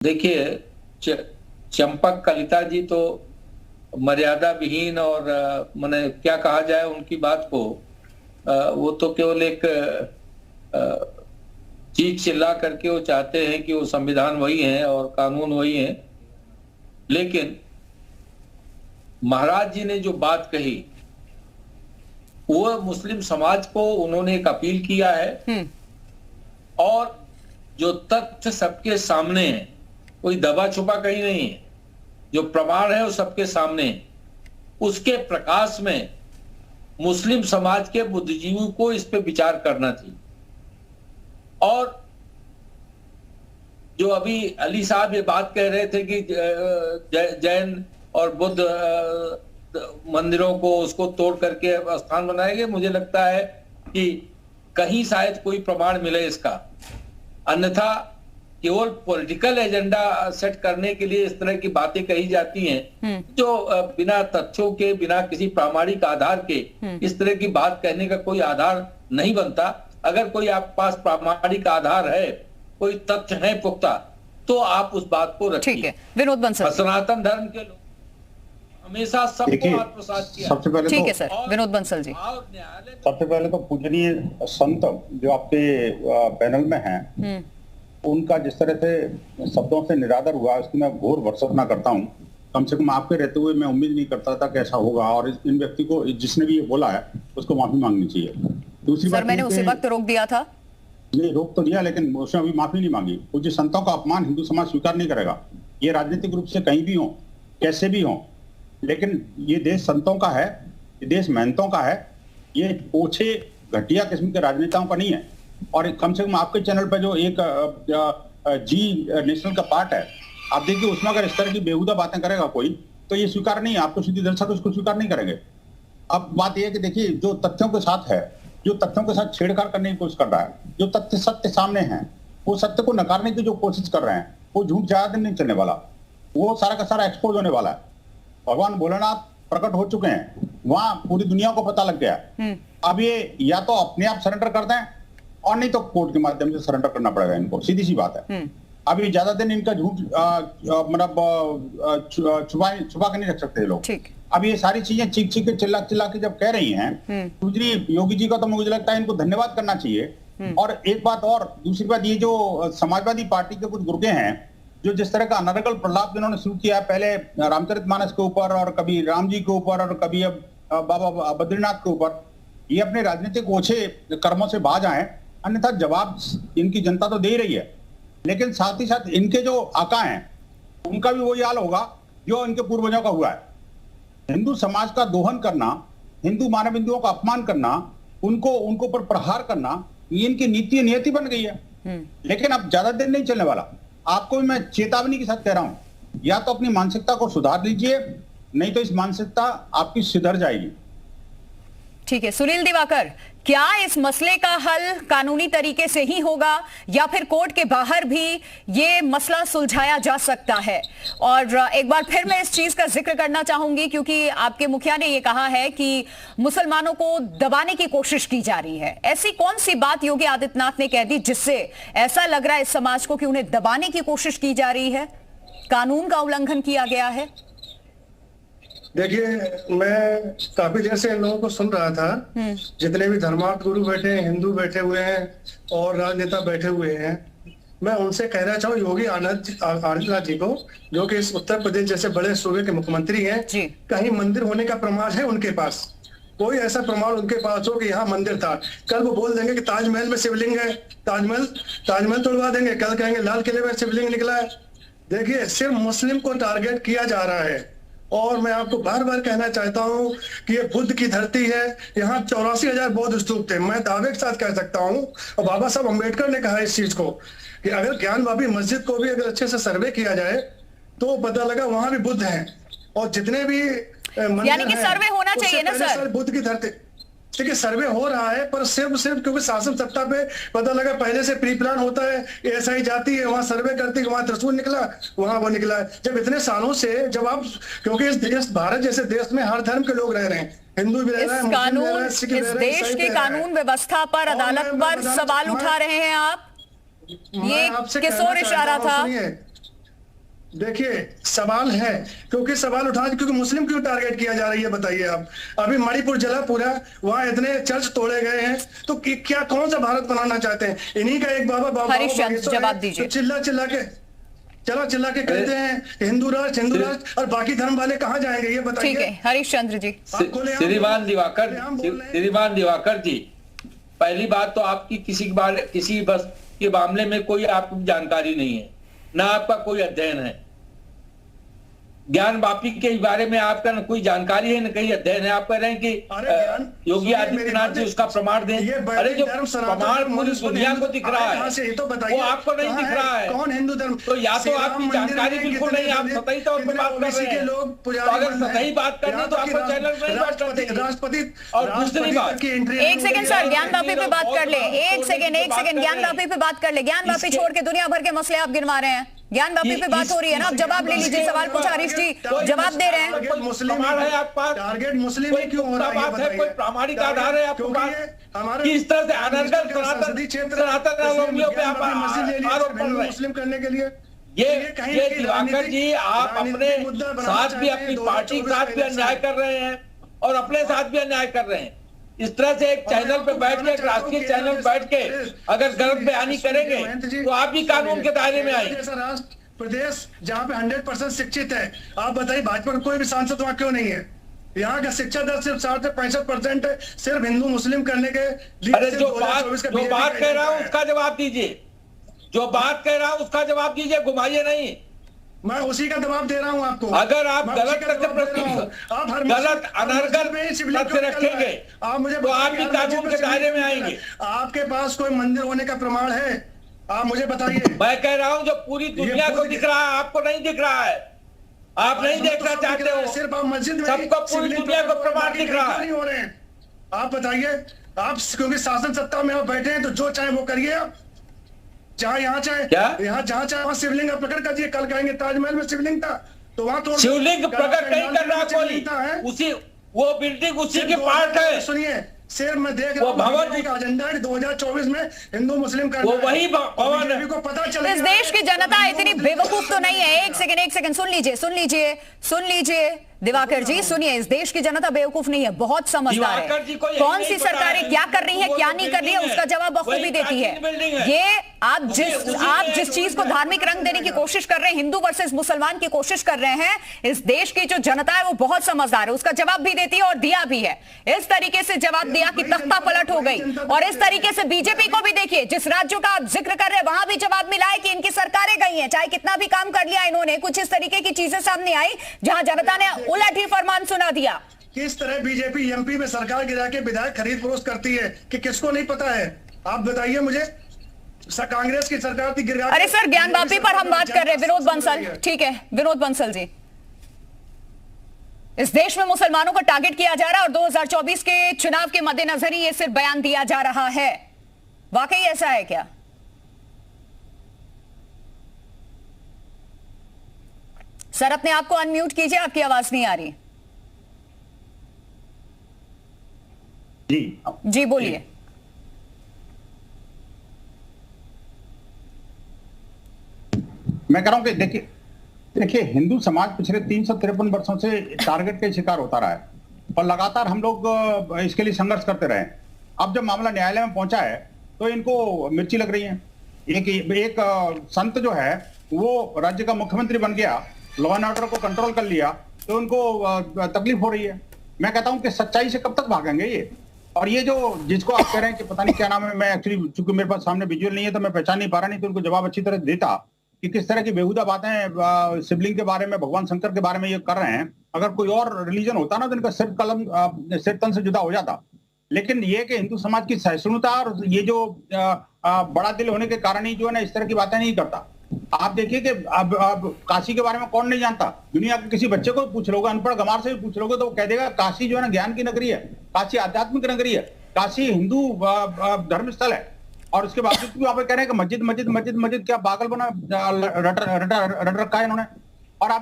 देखिए, चंपक कलिता जी तो मर्यादा विहीन और माने क्या कहा जाए उनकी बात को, वो तो केवल एक चीख चिल्ला करके वो चाहते हैं कि वो संविधान वही है और कानून वही है। लेकिन महाराज जी ने जो बात कही वो मुस्लिम समाज को उन्होंने एक अपील किया है और जो तथ्य सबके सामने है, कोई दबा छुपा कहीं नहीं है, जो प्रमाण है वो सबके सामने है। उसके प्रकाश में मुस्लिम समाज के बुद्धिजीवी को इस पे विचार करना चाहिए। और जो अभी अली साहब ये बात कह रहे थे कि जैन और बुद्ध मंदिरों को उसको तोड़ करके स्थान बनाएंगे, मुझे लगता है कि कहीं शायद कोई प्रमाण मिले इसका। अन्यथा केवल पॉलिटिकल एजेंडा सेट करने के लिए इस तरह की बातें कही जाती हैं जो बिना तथ्यों के, बिना किसी प्रामाणिक आधार के इस तरह की बात कहने का कोई आधार नहीं बनता। अगर कोई आपके पास प्रामाणिक आधार है, कोई तथ्य है पुख्ता, तो आप उस बात को रखिए। ठीक है, विनोद बंसल। सनातन धर्म के लोग हमेशा सबको आत्मसात किया। सबसे पहले ठीक है सर, विनोद बंसल जी। सबसे पहले तो पूजनीय संत जो आपके पैनल में हैं, उनका जिस तरह से शब्दों से निरादर हुआ, उसकी मैं घोर भर्त्सना करता हूँ। कम से कम आपके रहते हुए मैं उम्मीद नहीं करता था कि ऐसा होगा, और इन व्यक्ति को, जिसने भी ये बोला है, उसको माफी मांगनी चाहिए। दूसरी बात, मैंने उसी वक्त रोक दिया था। नहीं, रोक तो दिया, लेकिन उसने अभी माफी नहीं मांगी। पूज्य संतों का अपमान हिंदू समाज स्वीकार नहीं करेगा, ये राजनीतिक रूप से कहीं भी हो, कैसे भी हो। लेकिन ये देश संतों का है, ये देश महंतों का है, ये ओछे घटिया किस्म के राजनेताओं का नहीं है। और कम से कम आपके चैनल पर जो एक जी नेशनल का पार्ट है, आप देखिए उसमें अगर इस तरह की बेहुदा बातें करेगा कोई, तो ये स्वीकार नहीं है। आपको सीधी दर्शक उसको स्वीकार नहीं करेंगे। अब बात यह है कि देखिए, जो तथ्यों के साथ है, जो तथ्यों के साथ छेड़छाड़ करने की कोशिश कर रहा है, जो तथ्य सत्य सामने हैं, वो सत्य को नकारने की जो कोशिश कर रहे हैं, वो झूठ ज्यादा दिन नहीं चलने वाला, वो सारा का सारा एक्सपोज होने वाला है। भगवान भोलेनाथ प्रकट हो चुके हैं, वहां पूरी दुनिया को पता लग गया। अब ये या तो अपने आप सरेंडर कर दें, और नहीं तो कोर्ट के माध्यम से सरेंडर करना पड़ेगा इनको, सीधी सी बात है। अभी ज्यादा दिन इनका झूठ मतलब छुपा के नहीं रख सकते लोग। अब ये सारी चीजें चीख के चिल्ला के जब कह रही हैं, दूसरी योगी जी का तो मुझे लगता है इनको धन्यवाद करना चाहिए। और एक बात और, दूसरी बात, ये जो समाजवादी पार्टी के कुछ गुर्गे हैं, जो जिस तरह का अनर्गल प्रलाप जिन्होंने शुरू किया, पहले रामचरितमानस के ऊपर और कभी राम जी के ऊपर और कभी अब बाबा बद्रीनाथ के ऊपर, ये अपने राजनीतिक ओछे कर्मों से बाज आए। अन्यथा जवाब इनकी जनता तो दे रही है, लेकिन साथ ही साथ इनके जो आका हैं, उनका भी वही हाल होगा जो इनके पूर्वजों का हुआ है। हिंदू समाज का दोहन करना, हिंदू मानव बिंदुओं का अपमान करना, उनको ऊपर प्रहार करना, ये इनकी नीति नियति बन गई है। लेकिन अब ज्यादा दिन नहीं चलने वाला। आपको भी मैं चेतावनी के साथ कह रहा हूं, या तो अपनी मानसिकता को सुधार लीजिए, नहीं तो इस मानसिकता आपकी सुधर जाएगी। ठीक है, सुनील दिवाकर, क्या इस मसले का हल कानूनी तरीके से ही होगा या फिर कोर्ट के बाहर भी ये मसला सुलझाया जा सकता है? और एक बार फिर मैं इस चीज का जिक्र करना चाहूंगी, क्योंकि आपके मुखिया ने ये कहा है कि मुसलमानों को दबाने की कोशिश की जा रही है। ऐसी कौन सी बात योगी आदित्यनाथ ने कह दी जिससे ऐसा लग रहा है इस समाज को कि उन्हें दबाने की कोशिश की जा रही है, कानून का उल्लंघन किया गया है? देखिए, मैं काफी देर से इन लोगों को सुन रहा था, जितने भी धर्मार्थ गुरु बैठे हैं, हिंदू बैठे हुए हैं और राजनेता बैठे हुए हैं। मैं उनसे कहना चाहूँ, योगी आदित्यनाथ जी को, जो कि इस उत्तर प्रदेश जैसे बड़े सूबे के मुख्यमंत्री हैं, कहीं मंदिर होने का प्रमाण है उनके पास? कोई ऐसा प्रमाण उनके पास हो कि यहाँ मंदिर था? कल वो बोल देंगे कि ताजमहल में शिवलिंग है, ताजमहल तोड़वा देंगे। कल कहेंगे लाल किले में शिवलिंग निकला है। देखिए, सिर्फ मुस्लिम को टारगेट किया जा रहा है। और मैं आपको बार बार कहना चाहता हूं कि ये बुद्ध की धरती है, यहाँ 84,000 बौद्ध स्तूप थे। मैं दावे के साथ कह सकता हूं, और बाबा साहब अम्बेडकर ने कहा इस चीज को, कि अगर ज्ञान भाभी मस्जिद को भी अगर अच्छे से सर्वे किया जाए तो पता लगा वहां भी बुद्ध हैं। और जितने भी यानी कि सर्वे होना चाहिए ना सर? बुद्ध की धरती, देखिए सर्वे हो रहा है, पर सिर्फ क्योंकि शासन सत्ता पे पता लगा पहले से प्री प्लान होता है, एएसआई जाती है वहां सर्वे करती है, वहां त्रिशूल निकला, वहां वो निकला है। जब इतने सालों से, जब आप, क्योंकि इस देश, भारत जैसे देश में हर धर्म के लोग रह रहे हैं, हिंदू भी रह रहे हैं, मुस्लिम रह रहे हैं, सिख भी रह रहे हैं, इस देश की कानून व्यवस्था पर, अदालत पर सवाल उठा रहे हैं आप। ये किस ओर इशारा था? देखिए सवाल है, क्योंकि सवाल उठा, क्योंकि मुस्लिम क्यों टारगेट किया जा रही है बताइए आप। अभी मणिपुर जला पूरा, वहां इतने चर्च तोड़े गए हैं, तो क्या कौन सा भारत बनाना चाहते हैं? इन्हीं का एक बाबा हरीश चंद्र जवाब दीजिए। तो चिल्ला के कहते हैं हिंदू राष्ट्र, और बाकी धर्म वाले कहाँ जाएंगे ये बताइए। ठीक है हरीश चंद्र जी। श्रीमान दिवाकर जी, पहली बात तो आपकी किसी बस के मामले में कोई आपकी जानकारी नहीं है, ना आपका कोई अध्ययन है। ज्ञान वापी के बारे में आपका न कोई जानकारी है न कहीं अध्ययन है। आप कह रहे हैं कि योगी आदित्यनाथ जी उसका प्रमाण दें। अरे जो प्रमाण पूरी दुनिया को दिख रहा है वो आपको नहीं दिख रहा है। कौन हिंदू धर्म? तो या तो आपकी जानकारी बिल्कुल नहीं, आप सतही तौर पर बात कर रहे हैं। तो अगर सही बात करनी तो आपको चैनल में बात करते हैं। राष्ट्रपति। और दूसरी बात, एक सेकंड सर, ज्ञान वापी पे बात कर ले। एक सेकंड ज्ञान वापी पे बात कर ले। ज्ञान वापी छोड़ के दुनिया भर के मसले आप गिनवा रहे हैं। ज्ञान वापी पे बात हो रही है ना, आप जवाब ले लीजिए। सवाल पूछा हरीश जी, जवाब दे रहे हैं। मुस्लिम है आपका टारगेट, मुस्लिम में क्यों हो रहा है? बात है, कोई प्रामाणिक आधार है आपके पास? किस तरह से अनर्गल सनातन अवलंबियों पे आप आरोप कर रहे हैं मुस्लिम करने के लिए? ये दिवाकर जी, आप अपने साथ भी, अपनी पार्टी के साथ भी अन्याय कर रहे हैं और अपने साथ भी अन्याय कर रहे हैं। इस तरह से एक चैनल पे बैठ के, एक राष्ट्रीय चैनल पे बैठ के अगर गलत बयानी करेंगे तो आप भी कानून के दायरे में आएंगे। प्रदेश जहाँ पे 100% शिक्षित है, आप बताइए भाजपा का कोई भी सांसद वहाँ क्यों नहीं है? यहाँ का शिक्षा दर सिर्फ 60 से 65% है, सिर्फ हिंदू मुस्लिम करने के लिए। अरे जो बात कह रहा हूँ उसका जवाब दीजिए, जो बात कह रहा हूँ उसका जवाब दीजिए, घुमाइए नहीं। मैं उसी का जवाब दे रहा हूं आपको। अगर आप गलत अनर्गल तथ्य रखेंगे आप मुझे तो आप भी कानून के दायरे में आएंगे। आपके पास कोई मंदिर होने का प्रमाण है? आप मुझे बताइए। मैं कह रहा हूं जो पूरी दुनिया को दिख रहा है आपको नहीं दिख रहा है, आप नहीं देखना चाहते हो। सिर्फ आप मस्जिद में, सबको पूरी दुनिया को प्रमाण दिख रहा है। नहीं हो रहे हैं, आप बताइए। आप क्योंकि शासन सत्ता में आप बैठे हैं तो जो चाहे वो करिए आप। जहाँ यहाँ चाहे यहाँ जहाँ चाहे वहाँ शिवलिंग प्रकट कर दिए। कल कहेंगे ताजमहल में शिवलिंग था तो वहाँ तो शिवलिंग प्रकट नहीं कर रहा कोई, उसी वो बिल्डिंग उसी के पार्ट है। सुनिए, सिर्फ मैं देख रहा हूँ भवन का एजेंडा है 2024 में हिंदू मुस्लिम करना, वो वही भवन है। को पता चला इस देश की जनता इतनी बेवकूफ तो नहीं है। एक सेकंड सुन लीजिए दिवाकर जी, सुनिए। इस देश की जनता बेवकूफ नहीं है, बहुत समझदार है। कौन सी सरकारें क्या कर रही है, क्या नहीं कर रही है, उसका जवाब बखूबी देती है। ये आप जिस चीज को धार्मिक रंग देने की कोशिश कर रहे हैं, हिंदू वर्सेस मुसलमान की कोशिश कर रहे हैं, इस देश की जो जनता है वो बहुत समझदार है, उसका जवाब भी देती है और दिया भी है। इस तरीके से जवाब दिया कि तख्ता पलट हो गई। और इस तरीके से बीजेपी को भी देखिए, जिस राज्यों का आप जिक्र कर रहे हैं वहां भी जवाब मिला है कि इनकी सरकारें गई हैं, चाहे कितना भी काम कर लिया इन्होंने। कुछ इस तरीके की चीजें सामने आई जहां जनता ने उलट ही फरमान सुना दिया। किस तरह बीजेपी एमपी में सरकार गिरा के विधायक खरीद फरोख्त करती है कि किसको नहीं पता है? आप बताइए मुझे। कांग्रेस की सरकार थी गिरा। अरे सर, ज्ञान वापी पर हम बात कर रहे हैं। विनोद बंसल, ठीक है विनोद बंसल जी, इस देश में मुसलमानों को टारगेट किया जा रहा है और 2024 के चुनाव के मद्देनजर ही ये सिर्फ बयान दिया जा रहा है। वाकई ऐसा है क्या? सर अपने आप को अनम्यूट कीजिए, आपकी आवाज नहीं आ रही। जी बोलिए। मैं कह रहा हूं कि देखिए हिंदू समाज पिछले 353 वर्षों से टारगेट का शिकार होता रहा है और लगातार हम लोग इसके लिए संघर्ष करते रहे। अब जब मामला न्यायालय में पहुंचा है तो इनको मिर्ची लग रही है। एक संत जो है वो राज्य का मुख्यमंत्री बन गया, लॉ एंड ऑर्डर को कंट्रोल कर लिया, तो उनको तकलीफ हो रही है। मैं कहता हूं कि सच्चाई से कब तक भागेंगे ये? और ये जो जिसको आप कह रहे हैं कि पता नहीं क्या नाम है, मैं एक्चुअली चूंकि मेरे पास सामने विजुअल नहीं है तो मैं पहचान नहीं पा रहा, नहीं तो उनको जवाब अच्छी तरह देता कि किस तरह की बेहुदा बातें शिवलिंग के बारे में, भगवान शंकर के बारे में ये कर रहे हैं। अगर कोई और रिलीजन होता ना तो इनका सिर तन से जुदा हो जाता। लेकिन ये कि हिंदू समाज की सहिष्णुता और ये जो बड़ा दिल होने के कारण ही जो है ना इस तरह की बातें नहीं करता। आप देखिए कि अब काशी के बारे में कौन नहीं जानता? दुनिया के किसी बच्चे को पूछ लोगे, अनपढ़ गंवार से भी पूछ लोगे तो वो कह देगा काशी जो है ना ज्ञान की नगरी है, काशी आध्यात्मिक नगरी है, काशी हिंदू धर्म स्थल है। और उसके बावजूद भी आप कह रहे हैं कि मस्जिद मस्जिद मस्जिद मस्जिद, क्या पागल बना रट रखा है इन्होंने।